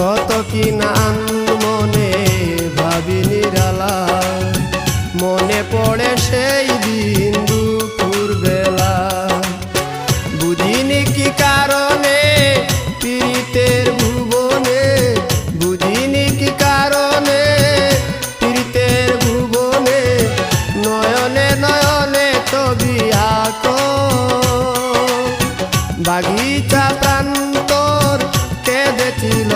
কত কি নাম মনে ভাবি নিরালা, মনে পড়ে সেই দিন দুপুর বেলা। বুঝিনি কি কারণে পীড়িতের ভুবনে, বুঝিনি কি কারণে পীড়িতের ভুবনে, নয়নে নয়নে ছবি আঁকো। বাগিচা প্রান্তর কেঁদেছিল